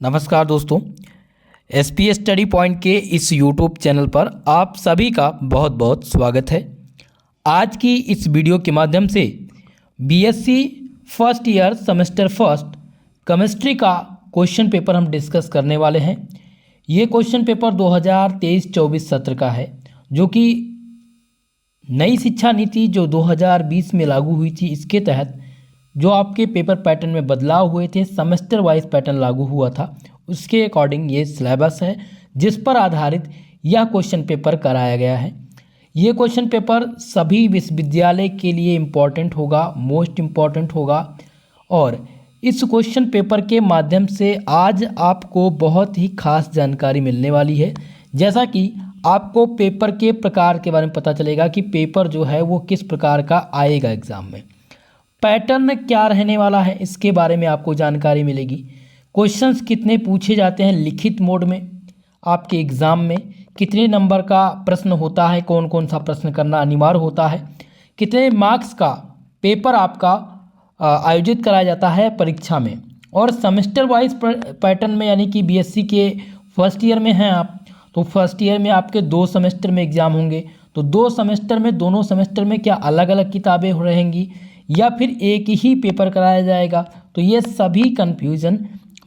नमस्कार दोस्तों, SP study point के इस यूट्यूब चैनल पर आप सभी का बहुत बहुत स्वागत है। आज की इस वीडियो के माध्यम से BSc first year semester first chemistry का क्वेश्चन पेपर हम डिस्कस करने वाले हैं। ये क्वेश्चन पेपर 2023-24 सत्र का है, जो कि नई शिक्षा नीति जो 2020 में लागू हुई थी, इसके तहत जो आपके पेपर पैटर्न में बदलाव हुए थे, सेमेस्टर वाइज पैटर्न लागू हुआ था, उसके अकॉर्डिंग ये सिलेबस है जिस पर आधारित यह क्वेश्चन पेपर कराया गया है। ये क्वेश्चन पेपर सभी विश्वविद्यालय के लिए इम्पॉर्टेंट होगा, मोस्ट इम्पॉर्टेंट होगा। और इस क्वेश्चन पेपर के माध्यम से आज आपको बहुत ही खास जानकारी मिलने वाली है। जैसा कि आपको पेपर के प्रकार के बारे में पता चलेगा कि पेपर जो है वो किस प्रकार का आएगा एग्ज़ाम में, पैटर्न क्या रहने वाला है, इसके बारे में आपको जानकारी मिलेगी। क्वेश्चंस कितने पूछे जाते हैं लिखित मोड में, आपके एग्ज़ाम में कितने नंबर का प्रश्न होता है, कौन कौन सा प्रश्न करना अनिवार्य होता है, कितने मार्क्स का पेपर आपका आयोजित कराया जाता है परीक्षा में। और सेमेस्टर वाइज पैटर्न में, यानी कि बीएससी के फर्स्ट ईयर में हैं आप, तो फर्स्ट ईयर में आपके 2 सेमेस्टर में एग्ज़ाम होंगे। तो 2 सेमेस्टर में, दोनों सेमेस्टर में क्या अलग अलग किताबें रहेंगी या फिर एक ही पेपर कराया जाएगा, तो ये सभी कन्फ्यूज़न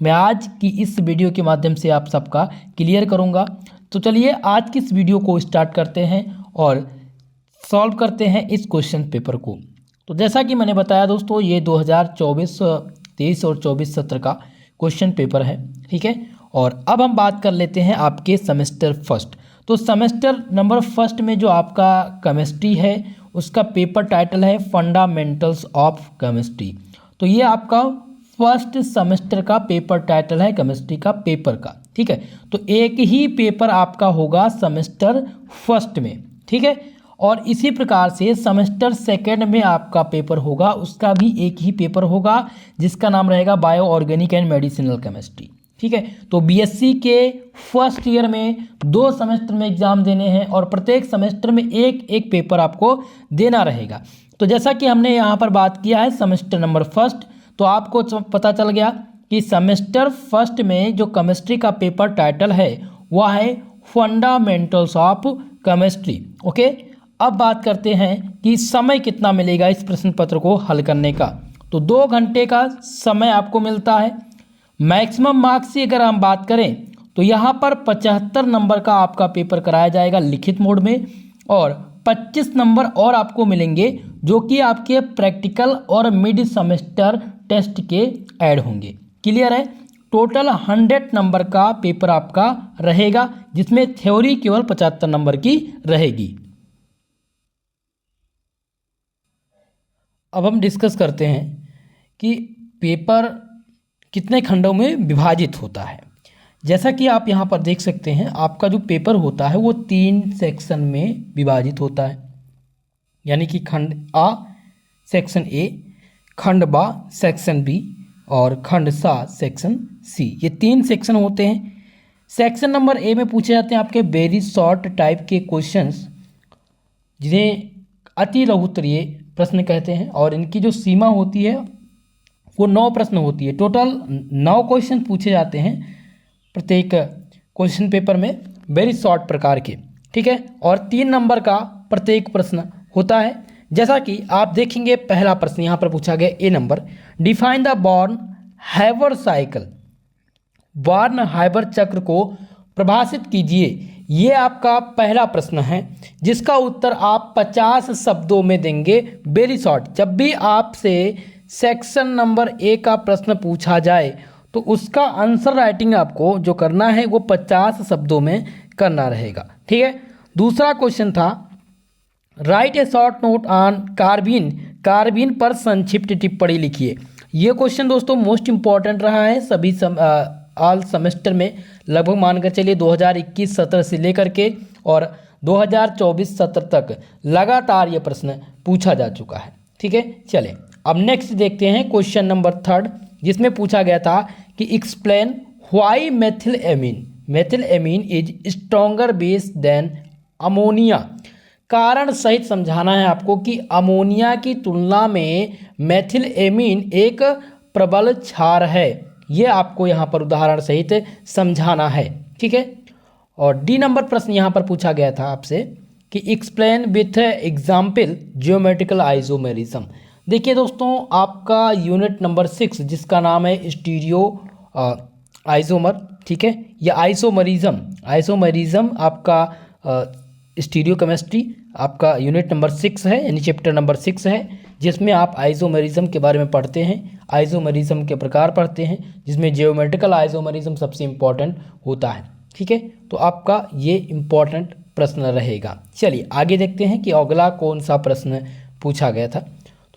मैं आज की इस वीडियो के माध्यम से आप सबका क्लियर करूंगा। तो चलिए आज की इस वीडियो को स्टार्ट करते हैं और सॉल्व करते हैं इस क्वेश्चन पेपर को। तो जैसा कि मैंने बताया दोस्तों, ये 2023 और 24 सत्र का क्वेश्चन पेपर है, ठीक है। और अब हम बात कर लेते हैं आपके सेमेस्टर फर्स्ट। तो सेमेस्टर नंबर फर्स्ट में जो आपका केमिस्ट्री है, उसका पेपर टाइटल है फंडामेंटल्स ऑफ केमिस्ट्री। तो ये आपका फर्स्ट सेमेस्टर का पेपर टाइटल है केमिस्ट्री का पेपर का, ठीक है। तो एक ही पेपर आपका होगा सेमेस्टर फर्स्ट में, ठीक है। और इसी प्रकार से सेमेस्टर सेकेंड में आपका पेपर होगा, उसका भी एक ही पेपर होगा जिसका नाम रहेगा bio organic and medicinal chemistry, ठीक है। तो बीएससी के फर्स्ट ईयर में 2 सेमेस्टर में एग्ज़ाम देने हैं और प्रत्येक सेमेस्टर में एक एक पेपर आपको देना रहेगा। तो जैसा कि हमने यहाँ पर बात किया है सेमेस्टर नंबर फर्स्ट, तो आपको पता चल गया कि सेमेस्टर फर्स्ट में जो केमिस्ट्री का पेपर टाइटल है वह है फंडामेंटल्स ऑफ केमिस्ट्री, ओके। अब बात करते हैं कि समय कितना मिलेगा इस प्रश्न पत्र को हल करने का। तो 2 घंटे का समय आपको मिलता है। मैक्सिमम मार्क्स की अगर हम बात करें तो यहाँ पर 75 नंबर का आपका पेपर कराया जाएगा लिखित मोड में, और 25 नंबर और आपको मिलेंगे जो कि आपके प्रैक्टिकल और मिड सेमेस्टर टेस्ट के ऐड होंगे। क्लियर है? टोटल 100 नंबर का पेपर आपका रहेगा, जिसमें थ्योरी केवल 75 नंबर की रहेगी। अब हम डिस्कस करते हैं कि पेपर कितने खंडों में विभाजित होता है। जैसा कि आप यहाँ पर देख सकते हैं, आपका जो पेपर होता है वो 3 सेक्शन में विभाजित होता है, यानी कि खंड आ सेक्शन ए, खंड बा सेक्शन बी और खंड सा सेक्शन सी। ये 3 सेक्शन होते हैं। सेक्शन नंबर ए में पूछे जाते हैं आपके वेरी शॉर्ट टाइप के क्वेश्चंस, जिन्हें अति लघुत्तरीय प्रश्न कहते हैं, और इनकी जो सीमा होती है वो 9 प्रश्न होती है। टोटल 9 क्वेश्चन पूछे जाते हैं प्रत्येक क्वेश्चन पेपर में, वेरी शॉर्ट प्रकार के, ठीक है। और 3 नंबर का प्रत्येक प्रश्न होता है। जैसा कि आप देखेंगे, पहला प्रश्न यहाँ पर पूछा गया A number, define the Born Haber cycle, Born Haber चक्र को परिभाषित कीजिए। ये आपका पहला प्रश्न है, जिसका उत्तर आप 50 शब्दों में देंगे, वेरी शॉर्ट। जब भी आपसे सेक्शन नंबर ए का प्रश्न पूछा जाए तो उसका आंसर राइटिंग आपको जो करना है वो 50 शब्दों में करना रहेगा, ठीक है। दूसरा क्वेश्चन था write a short note on carbene, carbene पर संक्षिप्त टिप्पणी लिखिए। ये क्वेश्चन दोस्तों मोस्ट इंपॉर्टेंट रहा है सभी ऑल सेमेस्टर में, लगभग मानकर चलिए 2021 सत्र से लेकर के और 2024 सत्र तक लगातार ये प्रश्न पूछा जा चुका है, ठीक है। चलें अब नेक्स्ट देखते हैं क्वेश्चन नंबर 3, जिसमें पूछा गया था कि explain why methyl amine is stronger base than ammonia. कारण सहित समझाना है आपको कि अमोनिया की तुलना में मेथिल एमीन एक प्रबल क्षार है, ये आपको यहाँ पर उदाहरण सहित समझाना है, ठीक है। और डी नंबर प्रश्न यहाँ पर पूछा गया था आपसे कि explain with example geometrical isomerism. देखिए दोस्तों, आपका यूनिट नंबर 6 जिसका नाम है स्टीरियो आइसोमर, ठीक है, या आइसोमरिज्म आपका स्टीरियो केमिस्ट्री आपका यूनिट नंबर 6 है, यानी चैप्टर नंबर 6 है, जिसमें आप आइसोमरिज्म के बारे में पढ़ते हैं, आइसोमरिज्म के प्रकार पढ़ते हैं, जिसमें जियोमेट्रिकल आइसोमरिज्म सबसे इम्पॉर्टेंट होता है, ठीक है। तो आपका ये इम्पॉर्टेंट प्रश्न रहेगा। चलिए आगे देखते हैं कि अगला कौन सा प्रश्न पूछा गया था।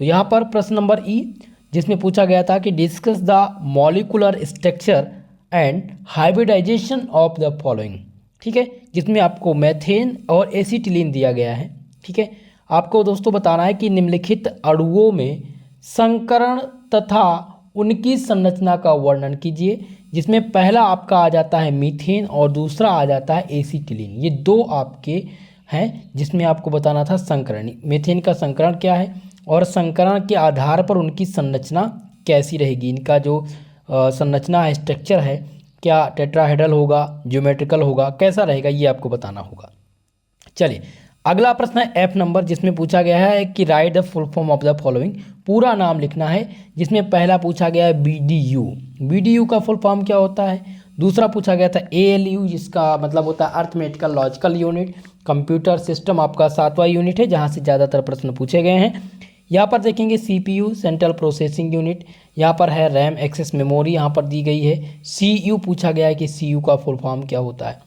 तो यहाँ पर प्रश्न नंबर ई, जिसमें पूछा गया था कि discuss the molecular structure and hybridization of the following, ठीक है, जिसमें आपको मेथेन और एसिटिलीन दिया गया है, ठीक है। आपको दोस्तों बताना है कि निम्नलिखित अणुओं में संकरण तथा उनकी संरचना का वर्णन कीजिए, जिसमें पहला आपका आ जाता है मीथेन और दूसरा आ जाता है एसिटिलीन। ये दो आपके हैं जिसमें आपको बताना था संकरण, मीथेन का संकरण क्या है और संकरण के आधार पर उनकी संरचना कैसी रहेगी, इनका जो संरचना है, स्ट्रक्चर है, क्या टेट्राहेड्रल होगा, ज्योमेट्रिकल होगा, कैसा रहेगा, ये आपको बताना होगा। चलिए अगला प्रश्न है एफ नंबर, जिसमें पूछा गया है कि right the full form of the following, पूरा नाम लिखना है, जिसमें पहला पूछा गया है बीडीयू। बीडीयू का फुल फॉर्म क्या होता है। दूसरा पूछा गया था एएलयू, जिसका मतलब होता है arithmetical logical unit. Computer system आपका 7वां यूनिट है, जहाँ से ज़्यादातर प्रश्न पूछे गए हैं। यहाँ पर देखेंगे सीपीयू सेंट्रल प्रोसेसिंग यूनिट, यहाँ पर है रैम एक्सेस मेमोरी यहाँ पर दी गई है। सीयू पूछा गया है कि सीयू का फुल फॉर्म क्या होता है,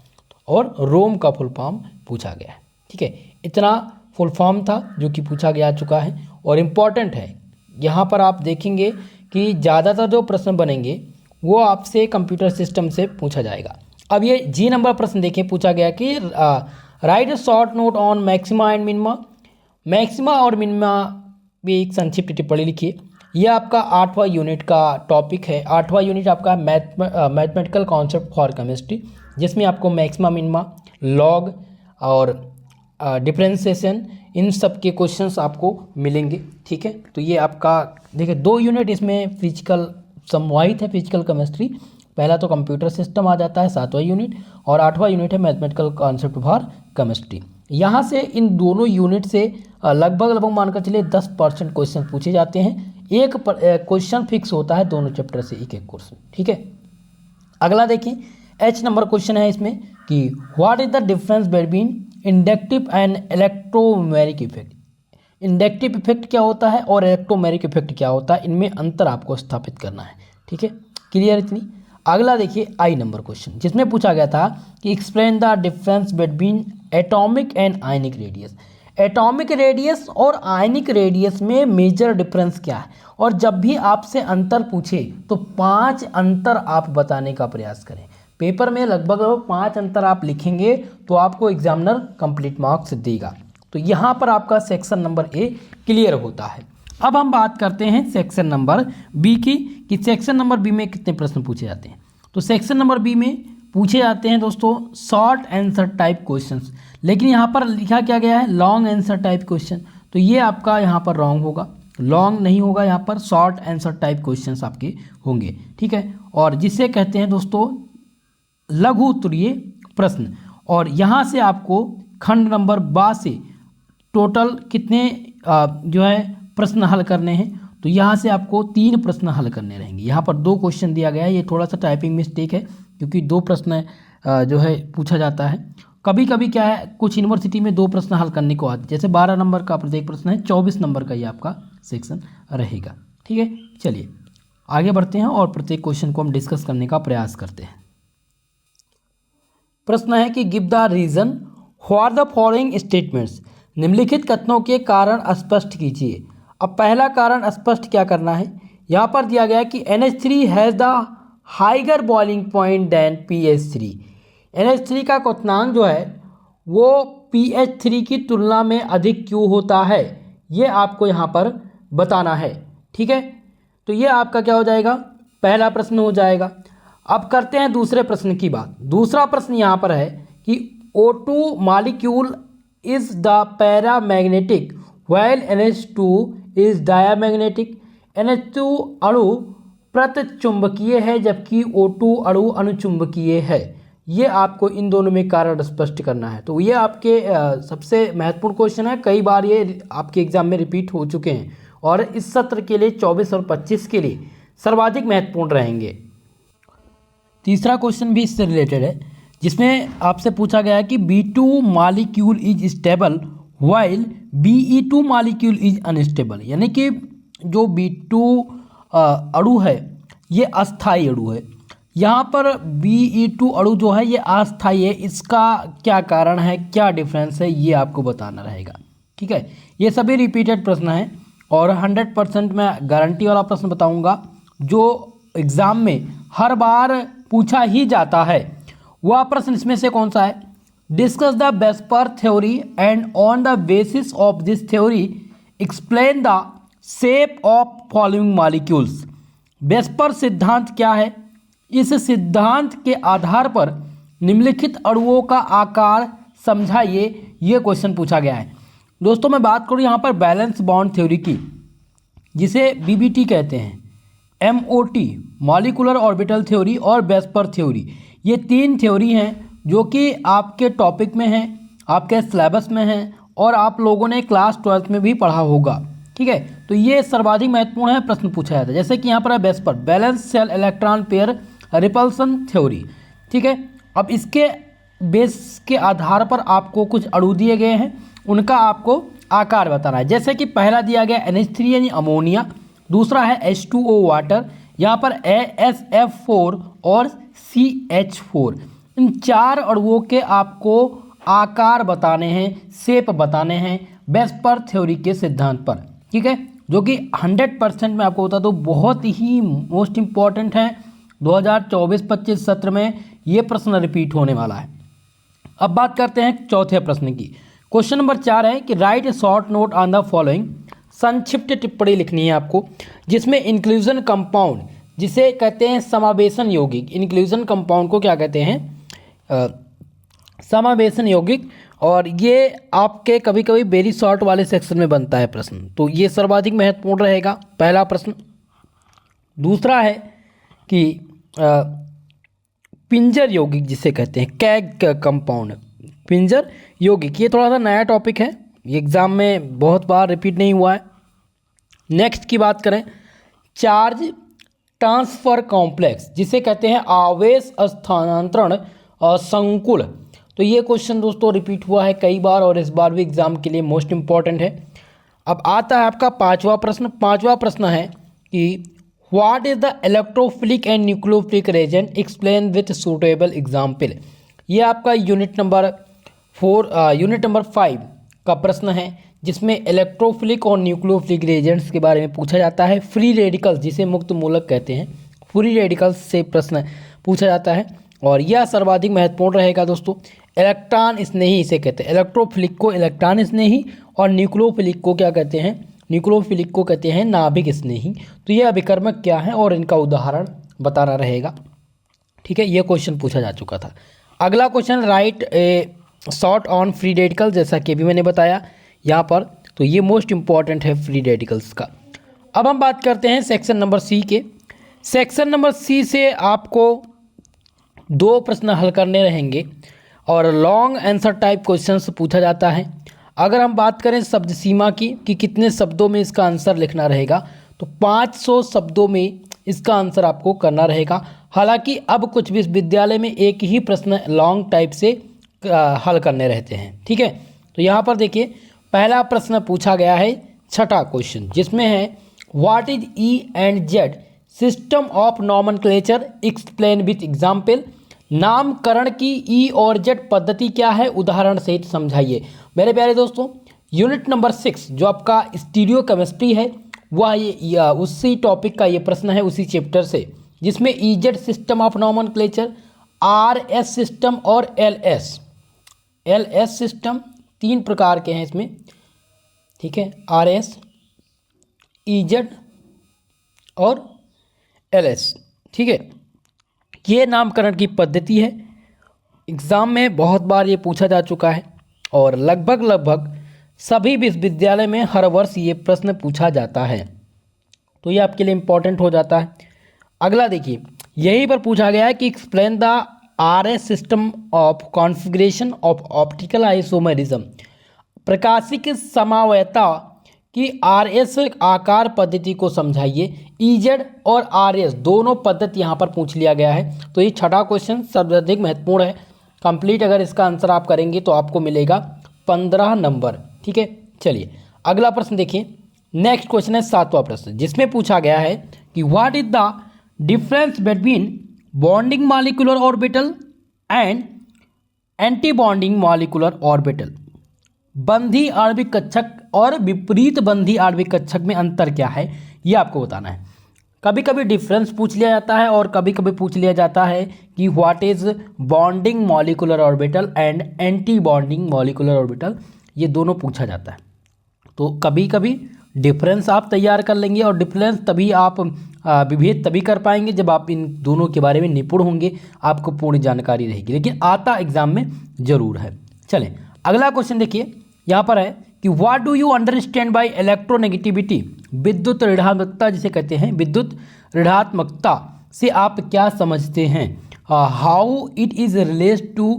और रोम का फुल फॉर्म पूछा गया है, ठीक है। इतना फुल फॉर्म था जो कि पूछा गया चुका है और इम्पॉर्टेंट है। यहाँ पर आप देखेंगे कि ज़्यादातर जो प्रश्न बनेंगे वो आपसे कंप्यूटर सिस्टम से पूछा जाएगा। अब ये जी नंबर प्रश्न देखें, पूछा गया कि right short note on maxima and minima. Maxima और मिनिमा भी एक संक्षिप्त टिप्पणी लिखिए। यह आपका 8वां यूनिट का टॉपिक है। 8वां यूनिट आपका मैथमेटिकल कॉन्सेप्ट फॉर केमिस्ट्री, जिसमें आपको मैक्सिमा, मिनिमा, लॉग और डिफरेंशिएशन, इन सब के क्वेश्चंस आपको मिलेंगे, ठीक है। तो ये आपका देखिए 2 यूनिट इसमें फिजिकल समवाहित है, फिजिकल केमिस्ट्री। पहला तो कंप्यूटर सिस्टम आ जाता है 7वां यूनिट, और 8वां यूनिट है मैथमेटिकल कॉन्सेप्ट फॉर केमिस्ट्री। यहाँ से इन दोनों यूनिट से लगभग मानकर चलिए 10% क्वेश्चन पूछे जाते हैं। एक क्वेश्चन फिक्स होता है दोनों चैप्टर से एक क्वेश्चन, ठीक है। अगला देखिए एच नंबर क्वेश्चन है इसमें कि what is the difference between inductive and electromagnetic effect. Inductive effect क्या होता है और इलेक्ट्रोमैग्नेटिक इफेक्ट क्या होता है, इनमें अंतर आपको स्थापित करना है, ठीक है। क्लियर इतनी। अगला देखिए आई नंबर क्वेश्चन, जिसमें पूछा गया था कि explain the difference between atomic and ionic radius. Atomic radius और आयनिक रेडियस में मेजर डिफरेंस क्या है, और जब भी आपसे अंतर पूछे तो 5 अंतर आप बताने का प्रयास करें। पेपर में लगभग 5 अंतर आप लिखेंगे तो आपको एग्जामिनर कंप्लीट मार्क्स देगा। तो यहाँ पर आपका सेक्शन नंबर ए क्लियर होता है। अब हम बात करते हैं सेक्शन नंबर बी की, कि सेक्शन नंबर बी में कितने प्रश्न पूछे जाते हैं। तो सेक्शन नंबर बी में पूछे जाते हैं दोस्तों शॉर्ट आंसर टाइप क्वेश्चंस, लेकिन यहाँ पर लिखा क्या गया है लॉन्ग आंसर टाइप क्वेश्चन। तो ये आपका यहाँ पर रॉन्ग होगा, लॉन्ग नहीं होगा, यहाँ पर शॉर्ट आंसर टाइप क्वेश्चंस आपके होंगे, ठीक है। और जिसे कहते हैं दोस्तों लघु उत्तरीय प्रश्न। और यहाँ से आपको खंड नंबर 12 से टोटल कितने जो है प्रश्न हल करने हैं, तो यहाँ से आपको 3 प्रश्न हल करने रहेंगे। यहाँ पर 2 क्वेश्चन दिया गया है, ये थोड़ा सा टाइपिंग मिस्टेक है क्योंकि 2 प्रश्न जो है पूछा जाता है। कभी कभी क्या है कुछ यूनिवर्सिटी में 2 प्रश्न हल करने को आते, जैसे 12 नंबर का प्रत्येक प्रश्न है, 24 नंबर का ये आपका सेक्शन रहेगा, ठीक है। चलिए आगे बढ़ते हैं और प्रत्येक क्वेश्चन को हम डिस्कस करने का प्रयास करते हैं। प्रश्न है कि give the reason for the following statements. निम्नलिखित कथनों के कारण स्पष्ट कीजिए। अब पहला कारण स्पष्ट क्या करना है, यहाँ पर दिया गया है कि NH3 has the higher boiling point than pH3। NH3 का क्वथनांक जो है वो pH3 की तुलना में अधिक क्यों होता है, ये आपको यहाँ पर बताना है, ठीक है। तो ये आपका क्या हो जाएगा, पहला प्रश्न हो जाएगा। अब करते हैं दूसरे प्रश्न की बात। दूसरा प्रश्न यहाँ पर है कि O2 molecule is the paramagnetic while NH2 is diamagnetic. NH2 अणु प्रतिचुंबकीय है जबकि O2 अणु अनुचुंबकीय है। ये आपको इन दोनों में कारण स्पष्ट करना है। तो ये आपके सबसे महत्वपूर्ण क्वेश्चन है, कई बार ये आपके एग्जाम में रिपीट हो चुके हैं और इस सत्र के लिए 24 और 25 के लिए सर्वाधिक महत्वपूर्ण रहेंगे। तीसरा क्वेश्चन भी इससे रिलेटेड है, जिसमें आपसे पूछा गया है कि B2 molecule is stable while Be2 molecule is unstable, यानी कि जो B2 अणु है ये अस्थायी अणु है, यहाँ पर Be2 अणु जो है ये अस्थायी है। इसका क्या कारण है, क्या डिफरेंस है, ये आपको बताना रहेगा। ठीक है, ये सभी रिपीटेड प्रश्न हैं और 100% मैं गारंटी वाला प्रश्न बताऊंगा जो एग्ज़ाम में हर बार पूछा ही जाता है। वह प्रश्न इसमें से कौन सा है? Discuss the VSEPR theory and on the basis of this theory explain the shape of following molecules. VSEPR सिद्धांत क्या है? इस सिद्धांत के आधार पर निम्नलिखित अणुओं का आकार समझाइए, ये क्वेश्चन पूछा गया है। दोस्तों मैं बात करूँ यहाँ पर बैलेंस बॉन्ड थ्योरी की, जिसे बीबीटी कहते हैं, MOT मॉलिकुलर ऑर्बिटल थ्योरी और वेस्पर थ्योरी, ये तीन थ्योरी हैं जो कि आपके टॉपिक में हैं, आपके सिलेबस में हैं और आप लोगों ने क्लास 12th में भी पढ़ा होगा। ठीक है, तो ये सर्वाधिक महत्वपूर्ण है, प्रश्न पूछा जाता है। जैसे कि यहाँ पर है VSEPR balance cell electron pair repulsion theory. ठीक है, अब इसके बेस के आधार पर आपको कुछ अणु दिए गए हैं, उनका आपको आकार बताना है। जैसे कि पहला दिया गया NH3 यानी अमोनिया, दूसरा है H2O वाटर, यहाँ पर ASF4 और CH4। इन चार अणुओं के आपको आकार बताने हैं, शेप बताने हैं वेस्पर थ्योरी के सिद्धांत पर। ठीक है, जो कि 100% मैं आपको बता दूँ बहुत ही मोस्ट इम्पॉर्टेंट है। 2024-25 सत्र में ये प्रश्न रिपीट होने वाला है। अब बात करते हैं चौथे प्रश्न की। क्वेश्चन नंबर 4 है कि right a short note on the following. संक्षिप्त टिप्पणी लिखनी है आपको, जिसमें इंक्लूजन कंपाउंड, जिसे कहते हैं समावेशन यौगिक, इंक्लूजन कंपाउंड को क्या कहते हैं? समावेशन यौगिक। और ये आपके कभी कभी वेरी शॉर्ट वाले सेक्शन में बनता है प्रश्न, तो ये सर्वाधिक महत्वपूर्ण रहेगा, पहला प्रश्न। दूसरा है कि पिंजर यौगिक, जिसे कहते हैं कैग कंपाउंड, पिंजर यौगिक, ये थोड़ा सा नया टॉपिक है, ये एग्जाम में बहुत बार रिपीट नहीं हुआ है। नेक्स्ट की बात करें, चार्ज ट्रांसफर कॉम्प्लेक्स, जिसे कहते हैं आवेश स्थानांतरण संकुल। तो ये क्वेश्चन दोस्तों रिपीट हुआ है कई बार और इस बार भी एग्जाम के लिए मोस्ट इंपॉर्टेंट है। अब आता है आपका पांचवा प्रश्न। पांचवा प्रश्न है कि what is the electrophilic and nucleophilic reagent, explain with suitable example. ये आपका यूनिट नंबर 5 का प्रश्न है, जिसमें इलेक्ट्रोफिलिक और न्यूक्लियोफिलिक रेजेंट्स के बारे में पूछा जाता है। फ्री रेडिकल्स, जिसे मुक्त मूलक कहते हैं, फ्री रेडिकल्स से प्रश्न पूछा जाता है और यह सर्वाधिक महत्वपूर्ण रहेगा दोस्तों। इलेक्ट्रॉन स्नेही इसे कहते हैं, इलेक्ट्रोफिलिक को इलेक्ट्रॉन स्नेही और न्यूक्लियोफिलिक को क्या कहते हैं? न्यूक्लियोफिलिक को कहते हैं नाभिक स्नेही। तो ये अभिकर्मक क्या है और इनका उदाहरण बताना रहेगा। ठीक है, ये क्वेश्चन पूछा जा चुका था। अगला question, right a short on free radical, जैसा कि अभी मैंने बताया यहाँ पर, तो ये मोस्ट इंपॉर्टेंट है फ्री रेडिकल्स का। अब हम बात करते हैं सेक्शन नंबर सी के। सेक्शन नंबर सी से आपको 2 प्रश्न हल करने रहेंगे और लॉन्ग आंसर टाइप क्वेश्चंस पूछा जाता है। अगर हम बात करें शब्द सीमा की कि कितने शब्दों में इसका आंसर लिखना रहेगा, तो 500 शब्दों में इसका आंसर आपको करना रहेगा। हालांकि अब कुछ विश्वविद्यालय में एक ही प्रश्न लॉन्ग टाइप से हल करने रहते हैं। ठीक है, तो यहाँ पर देखिए पहला प्रश्न पूछा गया है, छठा क्वेश्चन, जिसमें है what is E and Z system of nomenclature, explain with example. नामकरण की E और Z पद्धति क्या है, उदाहरण सहित समझाइए। मेरे प्यारे दोस्तों, यूनिट नंबर 6 जो आपका स्टीरियो केमिस्ट्री है, वह ये उसी टॉपिक का ये प्रश्न है, उसी चैप्टर से, जिसमें EZ system of nomenclature, RS system और LS सिस्टम, 3 प्रकार के हैं इसमें। ठीक है, RS, EZ और LS। ठीक है, ये नामकरण की पद्धति है। एग्ज़ाम में बहुत बार ये पूछा जा चुका है और लगभग सभी विश्वविद्यालय में हर वर्ष ये प्रश्न पूछा जाता है, तो ये आपके लिए इम्पोर्टेंट हो जाता है। अगला देखिए, यहीं पर पूछा गया है कि explain the RS system of configuration of optical isomerism. प्रकाशिक समन्वयता की आरएस आकार पद्धति को समझाइए। ईजेड और आरएस दोनों पद्धति यहाँ पर पूछ लिया गया है। तो ये छठा क्वेश्चन सर्वाधिक महत्वपूर्ण है। कंप्लीट अगर इसका आंसर आप करेंगे तो आपको मिलेगा 15 नंबर। ठीक है, चलिए अगला प्रश्न देखिए। नेक्स्ट क्वेश्चन है 7वां प्रश्न, जिसमें पूछा गया है कि what is the difference between bonding molecular orbital and anti bonding molecular orbital. बंधी आणविक कक्षक और विपरीत बंधी आणविक कक्षक में अंतर क्या है, ये आपको बताना है। कभी कभी डिफरेंस पूछ लिया जाता है और कभी कभी पूछ लिया जाता है कि what is bonding molecular orbital and anti bonding molecular orbital, ये दोनों पूछा जाता है। तो कभी कभी डिफरेंस आप तैयार कर लेंगे और डिफरेंस तभी आप विभेद तभी कर पाएंगे जब आप इन दोनों के बारे में निपुण होंगे, आपको पूर्ण जानकारी रहेगी, लेकिन आता एग्जाम में जरूर है। चलें अगला क्वेश्चन देखिए, यहाँ पर है कि what do you understand by electronegativity. विद्युत ऋणात्मकता जिसे कहते हैं, विद्युत ऋणात्मकता से आप क्या समझते हैं। How it is related to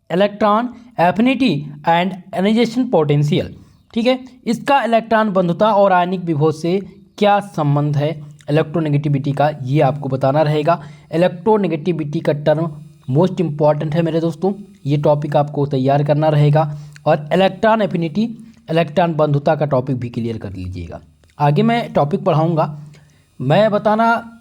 electron affinity and ionization potential. ठीक है, इसका इलेक्ट्रॉन बंधुता और आयनिक विभव से क्या संबंध है इलेक्ट्रोनेगेटिविटी का, ये आपको बताना रहेगा। इलेक्ट्रोनेगेटिविटी का टर्म मोस्ट इंपॉर्टेंट है मेरे दोस्तों, ये टॉपिक आपको तैयार करना रहेगा। और इलेक्ट्रॉन एफिनिटी, इलेक्ट्रॉन बंधुता का टॉपिक भी क्लियर कर लीजिएगा। आगे मैं टॉपिक पढ़ाऊँगा, मैं बताना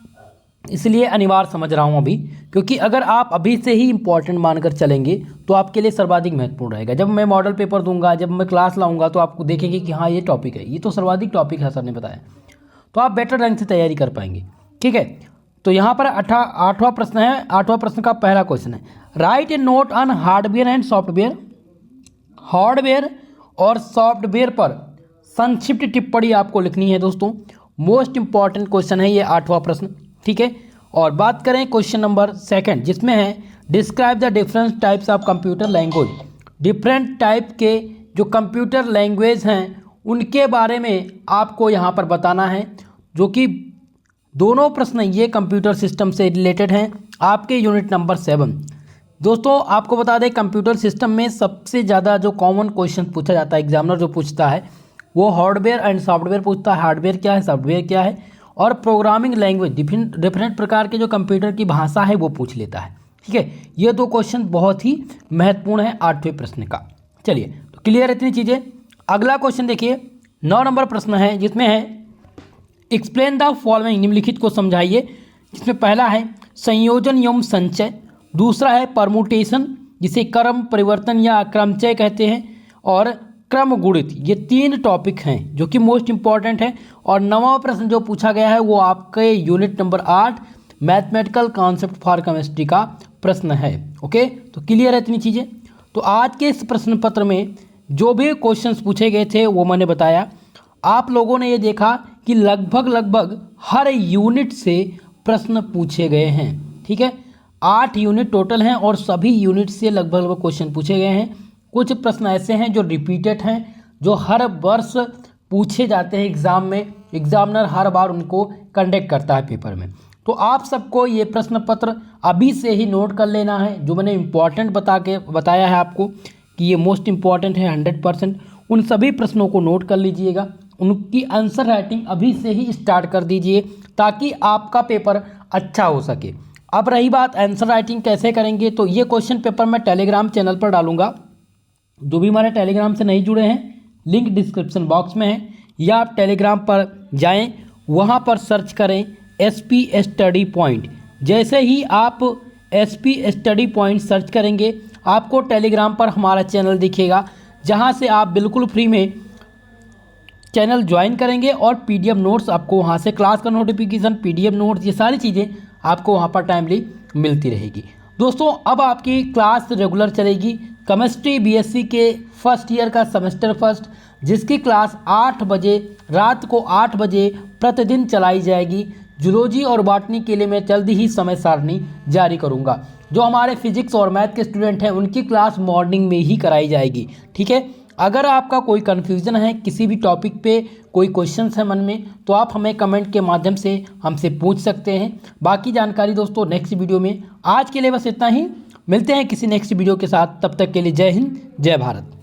इसलिए अनिवार्य समझ रहा हूँ अभी, क्योंकि अगर आप अभी से ही इंपॉर्टेंट मानकर चलेंगे तो आपके लिए सर्वाधिक महत्वपूर्ण रहेगा। जब मैं मॉडल पेपर दूंगा, जब मैं क्लास लाऊंगा, तो आपको देखेंगे कि हाँ ये टॉपिक है, ये तो सर्वाधिक टॉपिक है सर ने बताया, तो आप बेटर ढंग से तैयारी कर पाएंगे। ठीक है, तो यहाँ पर 8वां प्रश्न है। 8वां प्रश्न का पहला क्वेश्चन है, right A note on hardware and software. Hardware और सॉफ्टवेयर पर संक्षिप्त टिप्पणी आपको लिखनी है दोस्तों। मोस्ट इंपॉर्टेंट क्वेश्चन है ये 8वां प्रश्न। ठीक है, और बात करें क्वेश्चन नंबर 2 जिसमें है describe the different types of computer language. Different type के जो कंप्यूटर लैंग्वेज हैं उनके बारे में आपको यहाँ पर बताना है, जो कि दोनों प्रश्न ये कंप्यूटर सिस्टम से रिलेटेड हैं, आपके यूनिट नंबर 7। दोस्तों आपको बता दें, कंप्यूटर सिस्टम में सबसे ज़्यादा जो कॉमन क्वेश्चन पूछा जाता है, एग्जामिनर जो पूछता है वो हार्डवेयर एंड सॉफ्टवेयर पूछता है। हार्डवेयर क्या है, सॉफ्टवेयर क्या है, और प्रोग्रामिंग लैंग्वेज, डिफरेंट प्रकार के जो कंप्यूटर की भाषा है वो पूछ लेता है। ठीक है, ये दो क्वेश्चन बहुत ही महत्वपूर्ण है 8वें प्रश्न का। चलिए तो क्लियर इतनी चीज़ें। अगला क्वेश्चन देखिए, 9 नंबर प्रश्न है, जिसमें है एक्सप्लेन द फॉलोइंग। निम्नलिखित को समझाइए, जिसमें पहला है संयोजन एवं संचय, दूसरा है परमुटेशन जिसे क्रम परिवर्तन या क्रमचय कहते हैं, और क्रम गुणित। ये 3 टॉपिक हैं जो कि मोस्ट इंपॉर्टेंट है। और 9वां प्रश्न जो पूछा गया है वो आपके unit number 8 mathematical concept for chemistry का प्रश्न है। ओके, तो क्लियर है इतनी चीज़ें। तो आज के इस प्रश्न पत्र में जो भी क्वेश्चंस पूछे गए थे वो मैंने बताया। आप लोगों ने ये देखा कि लगभग हर यूनिट से प्रश्न पूछे गए हैं। ठीक है, 8 यूनिट टोटल हैं और सभी यूनिट से लगभग क्वेश्चन पूछे गए हैं। कुछ प्रश्न ऐसे हैं जो रिपीटेड हैं, जो हर वर्ष पूछे जाते हैं एग्ज़ाम में, एग्जामिनर हर बार उनको कंडक्ट करता है पेपर में। तो आप सबको ये प्रश्न पत्र अभी से ही नोट कर लेना है। जो मैंने इम्पॉर्टेंट बताया है आपको कि ये मोस्ट इम्पॉर्टेंट है 100%, उन सभी प्रश्नों को नोट कर लीजिएगा। उनकी आंसर राइटिंग अभी से ही स्टार्ट कर दीजिए ताकि आपका पेपर अच्छा हो सके। अब रही बात आंसर राइटिंग कैसे करेंगे, तो ये क्वेश्चन पेपर मैं टेलीग्राम चैनल पर डालूंगा। जो भी हमारे टेलीग्राम से नहीं जुड़े हैं, लिंक डिस्क्रिप्शन बॉक्स में है, या आप टेलीग्राम पर जाएं, वहां पर सर्च करें SP स्टडी पॉइंट। जैसे ही आप SP स्टडी पॉइंट सर्च करेंगे आपको टेलीग्राम पर हमारा चैनल दिखेगा, जहां से आप बिल्कुल फ्री में चैनल ज्वाइन करेंगे और PDF नोट्स आपको वहां से, क्लास का नोटिफिकेशन, PDF नोट्स, ये सारी चीज़ें आपको वहां पर टाइमली मिलती रहेगी। दोस्तों अब आपकी क्लास रेगुलर चलेगी। केमिस्ट्री BSc के फर्स्ट ईयर का सेमेस्टर फर्स्ट, जिसकी क्लास 8 बजे रात को 8 बजे प्रतिदिन चलाई जाएगी। जूलॉजी और बॉटनी के लिए मैं जल्दी ही समय सारणी जारी करूंगा। जो हमारे फिजिक्स और मैथ के स्टूडेंट हैं उनकी क्लास मॉर्निंग में ही कराई जाएगी। ठीक है, अगर आपका कोई कन्फ्यूज़न है किसी भी टॉपिक पे, कोई क्वेश्चन है मन में, तो आप हमें कमेंट के माध्यम से हमसे पूछ सकते हैं। बाकी जानकारी दोस्तों नेक्स्ट वीडियो में। आज के लिए बस इतना ही, मिलते हैं किसी नेक्स्ट वीडियो के साथ। तब तक के लिए जय हिंद, जय भारत।